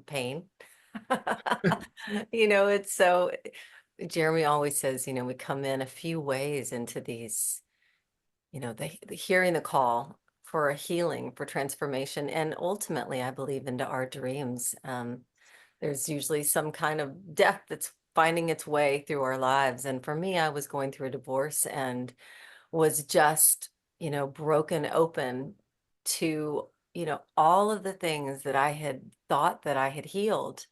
pain. It's so Jeremy always says, we come in a few ways into these, the hearing the call for a healing, for transformation, and ultimately, I believe into our dreams. There's usually some kind of death that's finding its way through our lives. And for me, I was going through a divorce and was just, broken open to, all of the things that I had thought that I had healed.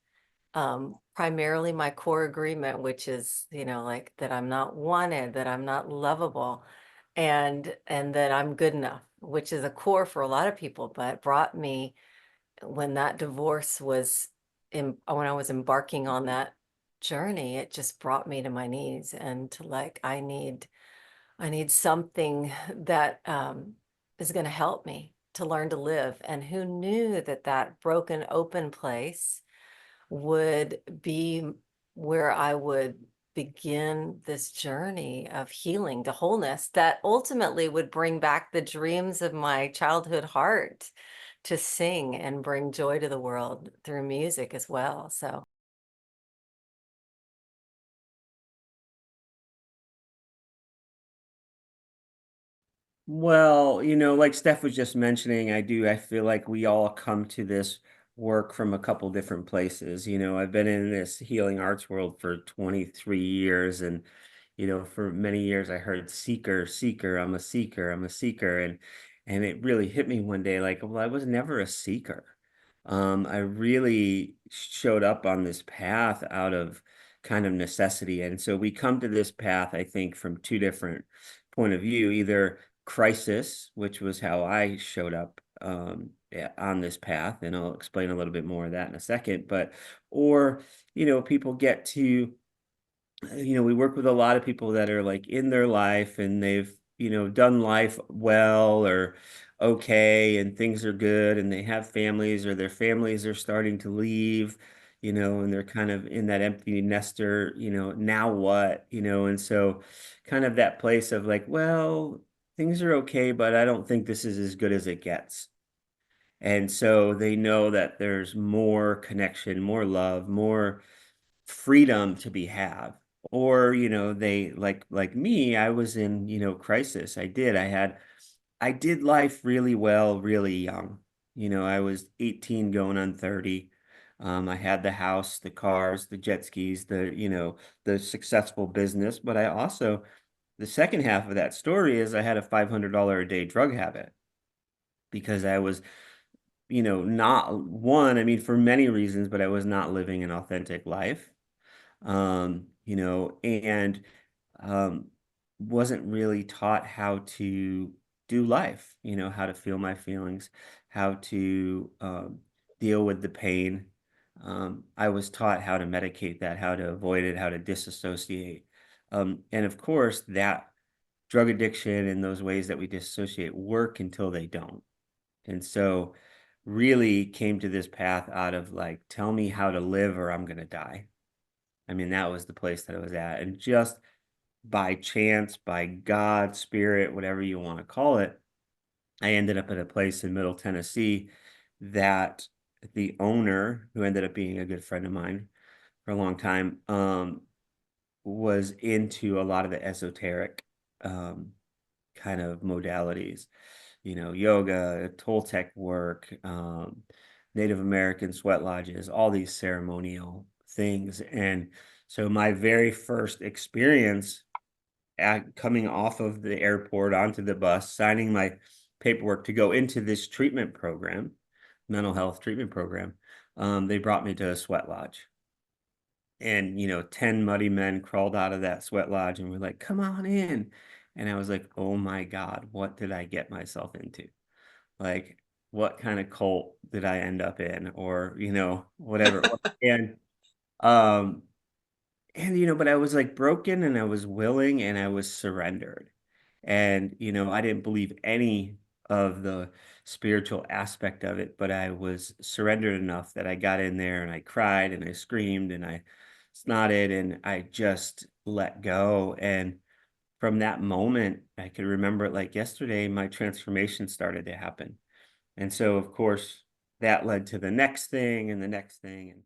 Primarily my core agreement, which is, like that I'm not wanted, that I'm not lovable, and that I'm good enough, which is a core for a lot of people, but brought me when that divorce was when I was embarking on that journey, it just brought me to my knees and to like, I need something that is going to help me to learn to live. And who knew that that broken open place would be where I would begin this journey of healing to wholeness that ultimately would bring back the dreams of my childhood heart to sing and bring joy to the world through music as well. So, Well, like Steph was just mentioning, I feel like we all come to this work from a couple different places. I've been in this healing arts world for 23 years, and, for many years I heard seeker, seeker, I'm a seeker, I'm a seeker. And it really hit me one day, like, well, I was never a seeker. I really showed up on this path out of kind of necessity. And so we come to this path, I think, from two different point of view, either crisis, which was how I showed up on this path, and I'll explain a little bit more of that in a second. But or people get to we work with a lot of people that are like in their life and they've done life well or okay, and things are good, and they have families or their families are starting to leave, and they're kind of in that empty nester, now what, and so kind of that place of like, well, things are okay, but I don't think this is as good as it gets. And so they know that there's more connection, more love, more freedom to be had. Or they like me, I was in crisis. I did life really well really young. I was 18 going on 30. I had the house, the cars, the jet skis, the successful business. But I also, the second half of that story is I had a $500 a day drug habit because I was not one, I mean, for many reasons, but I was not living an authentic life. And um, wasn't really taught how to do life, how to feel my feelings, how to deal with the pain. I was taught how to medicate that, how to avoid it, how to disassociate. And of course, that drug addiction and those ways that we disassociate work until they don't. And so, really came to this path out of like, tell me how to live or I'm going to die. I mean, that was the place that I was at. And just by chance, by God, spirit, whatever you want to call it, I ended up at a place in Middle Tennessee that the owner, who ended up being a good friend of mine for a long time, was into a lot of the esoteric um, kind of modalities, yoga, Toltec work, Native American sweat lodges, all these ceremonial things. And so my very first experience coming off of the airport onto the bus, signing my paperwork to go into this treatment program, mental health treatment program, they brought me to a sweat lodge. And 10 muddy men crawled out of that sweat lodge and were like, come on in. And I was like, oh my God, what did I get myself into? Like, what kind of cult did I end up in? Or, whatever. And um, but I was like broken and I was willing and I was surrendered. And, I didn't believe any of the spiritual aspect of it, but I was surrendered enough that I got in there and I cried and I screamed and I snotted and I just let go. And from that moment, I could remember it like yesterday, my transformation started to happen. And so, of course, that led to the next thing and the next thing. And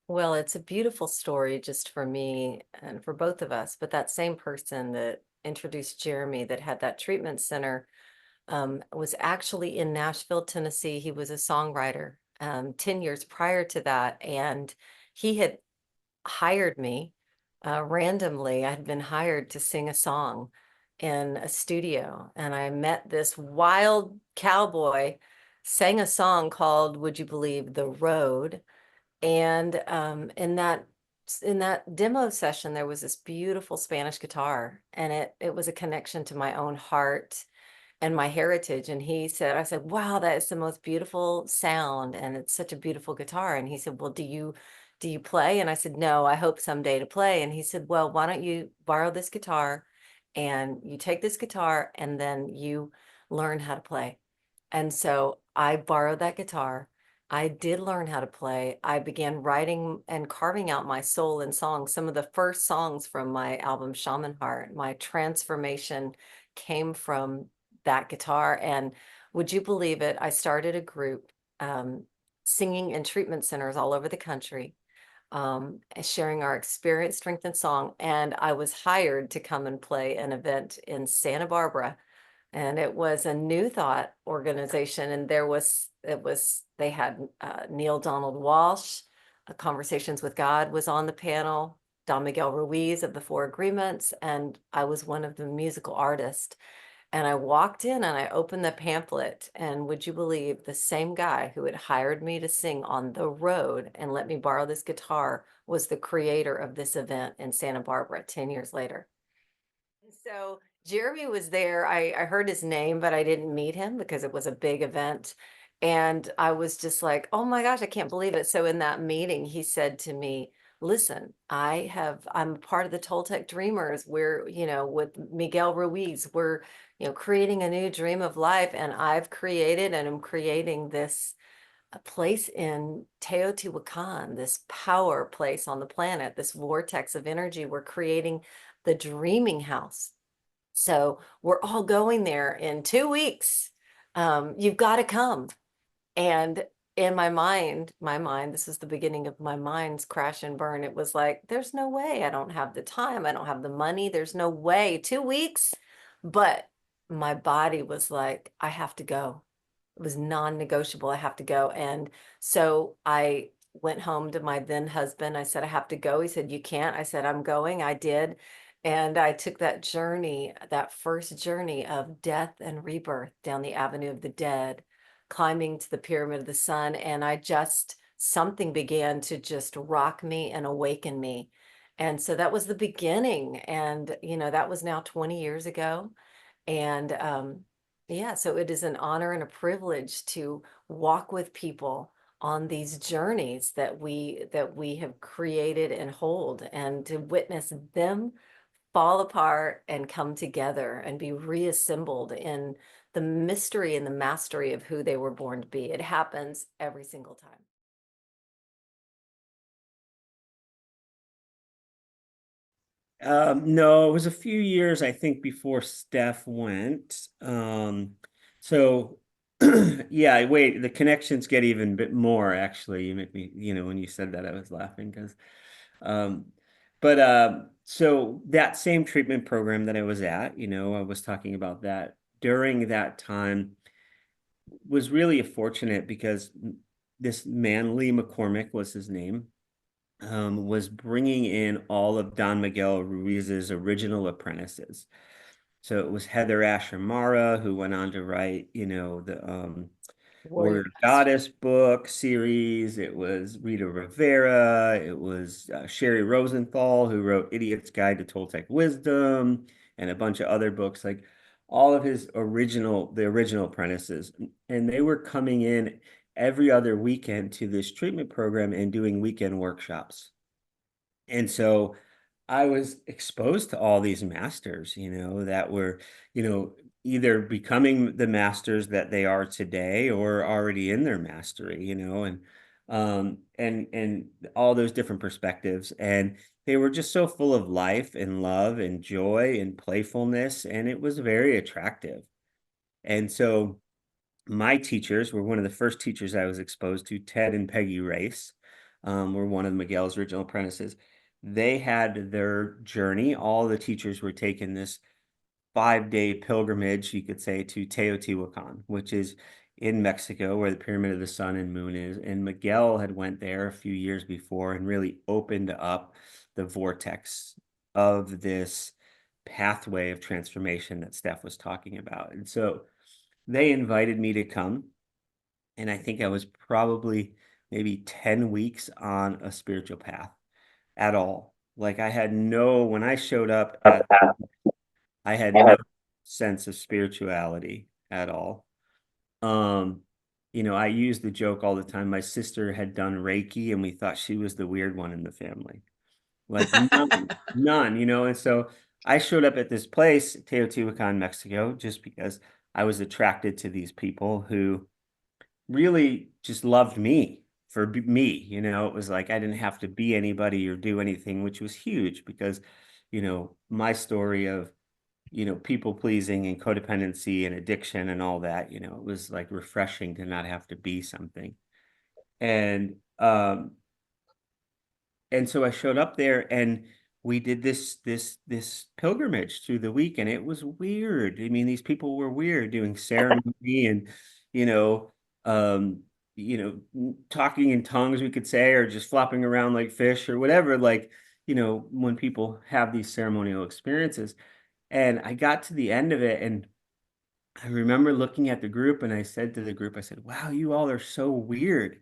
Well, it's a beautiful story just for me and for both of us, but that same person that introduced Jeremy that had that treatment center was actually in Nashville, Tennessee. He was a songwriter 10 years prior to that, and he had hired me randomly. I had been hired to sing a song in a studio, and I met this wild cowboy, sang a song called, would you believe, The Road. And in that demo session, there was this beautiful Spanish guitar, and it was a connection to my own heart and my heritage. And I said, wow, that is the most beautiful sound, and it's such a beautiful guitar. And he said, well, do you play? And I said, no, I hope someday to play. And he said, well, why don't you borrow this guitar, and you take this guitar and then you learn how to play. And so I borrowed that guitar. I did learn how to play. I began writing and carving out my soul in songs. Some of the first songs from my album Shaman Heart, my transformation came from that guitar. And would you believe it? I started a group um, singing in treatment centers all over the country, sharing our experience, strength, and song. And I was hired to come and play an event in Santa Barbara, and it was a New Thought organization. And they had Neil Donald Walsh, Conversations with God was on the panel, Don Miguel Ruiz of the Four Agreements, and I was one of the musical artists. And I walked in and I opened the pamphlet, and would you believe, the same guy who had hired me to sing on the road and let me borrow this guitar was the creator of this event in Santa Barbara 10 years later. So Jeremy was there. I heard his name, but I didn't meet him because it was a big event. And I was just like, oh my gosh, I can't believe it. So in that meeting, he said to me, listen, I'm a part of the Toltec Dreamers. We're, with Miguel Ruiz, we're, creating a new dream of life. And I've created and am creating this a place in Teotihuacan, this power place on the planet, this vortex of energy. We're creating the dreaming house. So we're all going there in 2 weeks. You've got to come. And in my mind, this is the beginning of my mind's crash and burn. It was like, there's no way. I don't have the time. I don't have the money. There's no way. 2 weeks. But my body was like, I have to go. It was non-negotiable. I have to go. And so I went home to my then husband. I said, I have to go. He said, you can't. I said, I'm going. I did. And I took that journey, that first journey of death and rebirth down the Avenue of the Dead, climbing to the Pyramid of the Sun. And something began to just rock me and awaken me. And so that was the beginning. And, that was now 20 years ago. And yeah, so it is an honor and a privilege to walk with people on these journeys that we have created and hold, and to witness them fall apart and come together and be reassembled in the mystery and the mastery of who they were born to be. It happens every single time. No, it was a few years, I think, before Steph went. So yeah, wait, the connections get even bit more, actually. You make me, when you said that, I was laughing because um but so that same treatment program that I was at, I was talking about that during that time was really fortunate because this man, Lee McCormick was his name, was bringing in all of Don Miguel Ruiz's original apprentices. So it was Heather Asher Mara, who went on to write, the Warrior Warrior Master. Goddess book series. It was Rita Rivera. It was Sherry Rosenthal, who wrote Idiot's Guide to Toltec Wisdom, and a bunch of other books, like all of the original apprentices. And they were coming in every other weekend to this treatment program and doing weekend workshops. And so I was exposed to all these masters, that were, either becoming the masters that they are today or already in their mastery, and and all those different perspectives. And they were just so full of life and love and joy and playfulness, and it was very attractive. And so my teachers were one of the first teachers I was exposed to. Ted and Peggy Race were one of Miguel's original apprentices. They had their journey. All the teachers were taking this 5-day pilgrimage, you could say, to Teotihuacan, which is in Mexico, where the Pyramid of the Sun and Moon is. And Miguel had went there a few years before and really opened up the vortex of this pathway of transformation that Steph was talking about. And so they invited me to come, and I think I was probably maybe 10 weeks on a spiritual path at all. Like I had no, when I showed up at, I had no sense of spirituality at all. Um, I use the joke all the time. My sister had done Reiki and we thought she was the weird one in the family. Like none, and so I showed up at this place, Teotihuacan, Mexico, just because I was attracted to these people who really just loved me for me. It was like I didn't have to be anybody or do anything, which was huge because, my story of, people pleasing and codependency and addiction and all that, it was like refreshing to not have to be something. And and so I showed up there and we did this pilgrimage through the week, and it was weird. I mean, these people were weird doing ceremony and you know um talking in tongues, we could say, or just flopping around like fish or whatever, like when people have these ceremonial experiences. And I got to the end of it, and I remember looking at the group and I said to the group, I said, wow, you all are so weird,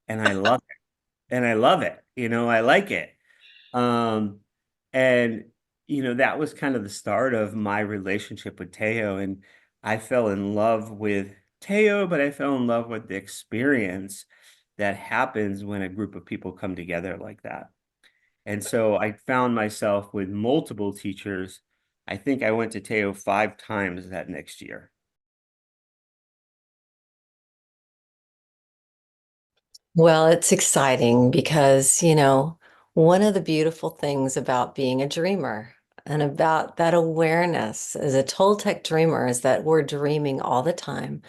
and I love it, and I love it, I like it. um, and that was kind of the start of my relationship with Teo. And I fell in love with Teo, but I fell in love with the experience that happens when a group of people come together like that. And so I found myself with multiple teachers. I think I went to Teo 5 times that next year. Well, it's exciting because, one of the beautiful things about being a dreamer and about that awareness as a Toltec dreamer is that we're dreaming all the time.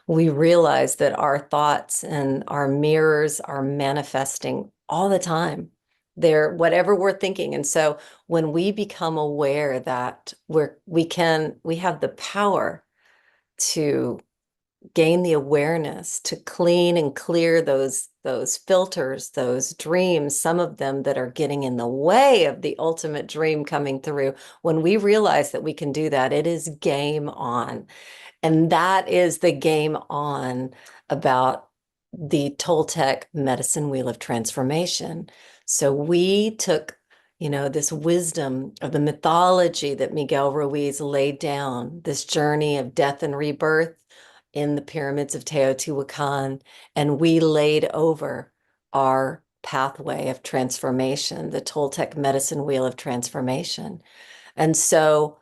We realize that our thoughts and our mirrors are manifesting all the time. They're whatever we're thinking. And so when we become aware that we have the power to gain the awareness to clean and clear those filters, those dreams, some of them that are getting in the way of the ultimate dream coming through. When we realize that we can do that, it is game on. And that is the game on about the Toltec medicine wheel of transformation. So we took, this wisdom of the mythology that Miguel Ruiz laid down, this journey of death and rebirth in the pyramids of Teotihuacan, and we laid over our pathway of transformation, the Toltec medicine wheel of transformation. And so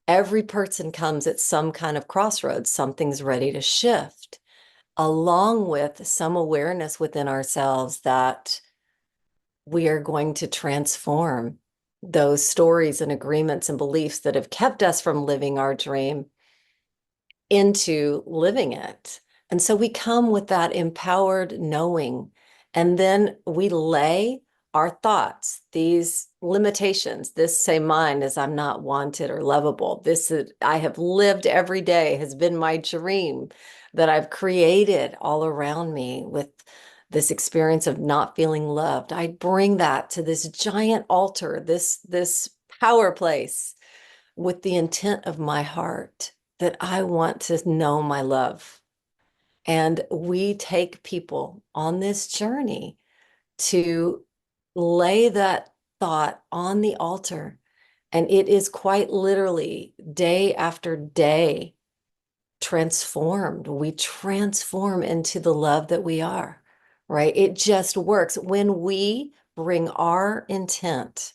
every person comes at some kind of crossroads. Something's ready to shift, along with some awareness within ourselves that we are going to transform those stories and agreements and beliefs that have kept us from living our dream into living it. And so we come with that empowered knowing, and then we lay our thoughts, these limitations, this say mine is I'm not wanted or lovable. This is, I have lived every day has been my dream that I've created all around me with this experience of not feeling loved. I bring that to this giant altar, this power place with the intent of my heart that I want to know my love. And we take people on this journey to lay that thought on the altar. And it is quite literally day after day transformed. We transform into the love that we are, right? It just works when we bring our intent,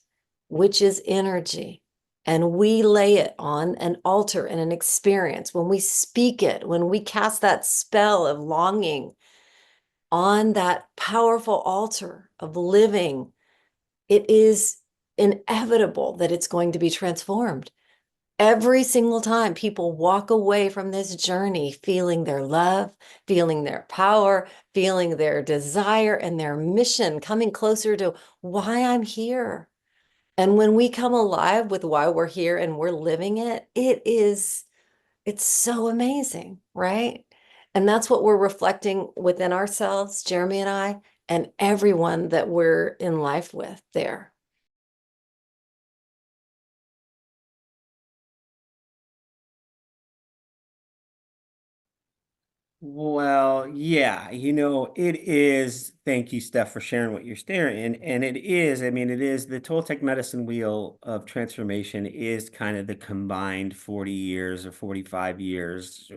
which is energy, and we lay it on an altar and an experience. When we speak it, when we cast that spell of longing on that powerful altar of living, it is inevitable that it's going to be transformed. Every single time people walk away from this journey feeling their love, feeling their power, feeling their desire and their mission, coming closer to why I'm here. And when we come alive with why we're here and we're living it, it's so amazing, right? And that's what we're reflecting within ourselves, Jeremy and I, and everyone that we're in life with there. Well, yeah, it is. Thank you, Steph, for sharing what you're staring. And it is, I mean, it is the Toltec medicine wheel of transformation is kind of the combined 40 years or 45 years,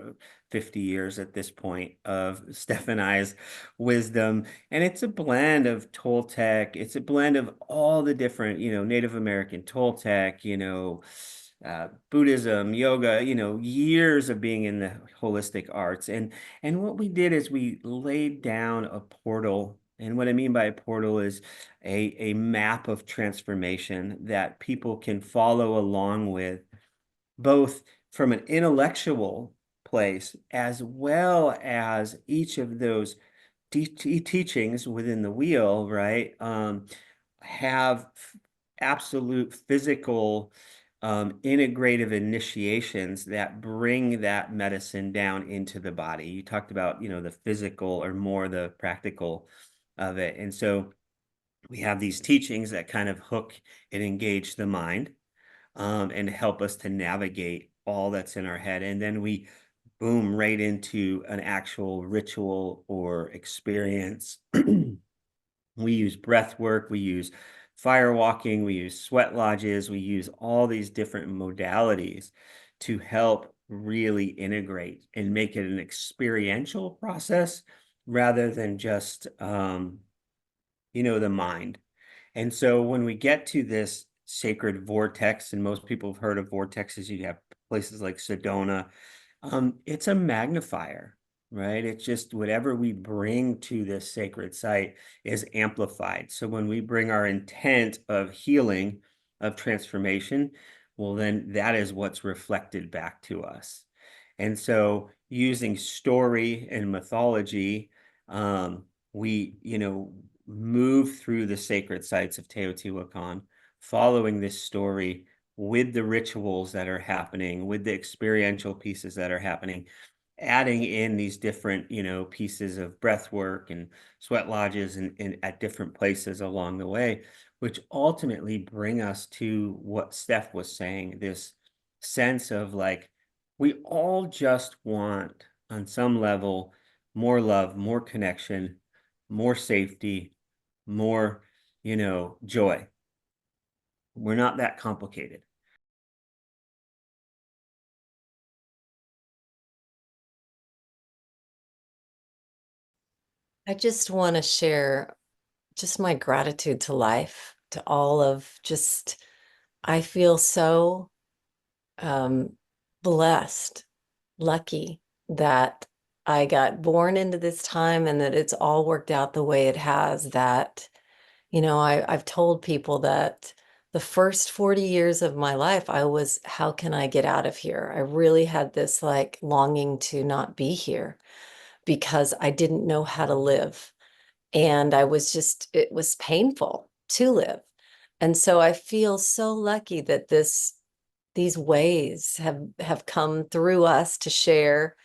50 years at this point of Steph and I's wisdom. And it's a blend of Toltec, it's a blend of all the different, Native American Toltec, Buddhism, yoga, years of being in the holistic arts. And what we did is we laid down a portal. And what I mean by a portal is a map of transformation that people can follow along with, both from an intellectual place as well as each of those teachings within the wheel, right? Have absolute physical integrative initiations that bring that medicine down into the body. You talked about, the physical or more the practical of it. And so we have these teachings that kind of hook and engage the mind, and help us to navigate all that's in our head. And then we boom right into an actual ritual or experience. We use breath work, we use fire walking, we use sweat lodges, we use all these different modalities to help really integrate and make it an experiential process rather than just, the mind. And so when we get to this sacred vortex, and most people have heard of vortexes, you have places like Sedona, it's a magnifier, right? It's just whatever we bring to this sacred site is amplified. So when we bring our intent of healing, of transformation, well, then that is what's reflected back to us. And so using story and mythology, we, move through the sacred sites of Teotihuacan, following this story with the rituals that are happening, with the experiential pieces that are happening, adding in these different, pieces of breath work and sweat lodges and at different places along the way, which ultimately bring us to what Steph was saying, this sense of like, we all just want, on some level, more love, more connection, more safety, more, joy. We're not that complicated. I just want to share just my gratitude to life, to all of just, I feel so um, blessed, lucky that I got born into this time and that it's all worked out the way it has. That, I've told people that the first 40 years of my life, I was, how can I get out of here? I really had this like longing to not be here because I didn't know how to live. And I was just, it was painful to live. And so I feel so lucky that these ways have come through us to share,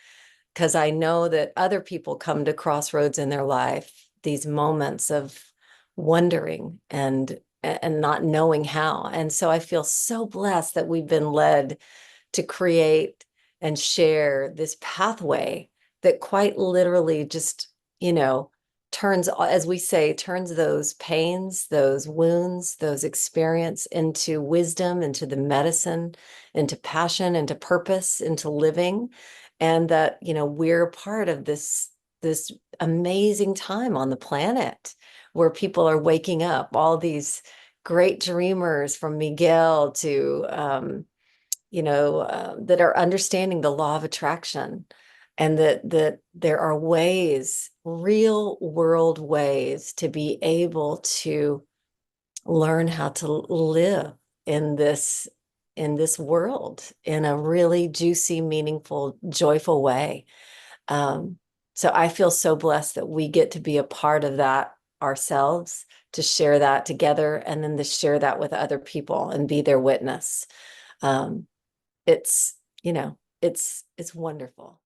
because I know that other people come to crossroads in their life, these moments of wondering and not knowing how. And so I feel so blessed that we've been led to create and share this pathway that quite literally just, you know, turns, as we say, turns those pains, those wounds, those experience into wisdom, into the medicine, into passion, into purpose, into living. And that, we're part of this amazing time on the planet where people are waking up, all these great dreamers from Miguel to that are understanding the law of attraction, and that there are ways real world ways to be able to learn how to live in this world in a really juicy, meaningful, joyful way. Um, so I feel so blessed that we get to be a part of that ourselves, to share that together, and then to share that with other people and be their witness. It's, it's wonderful.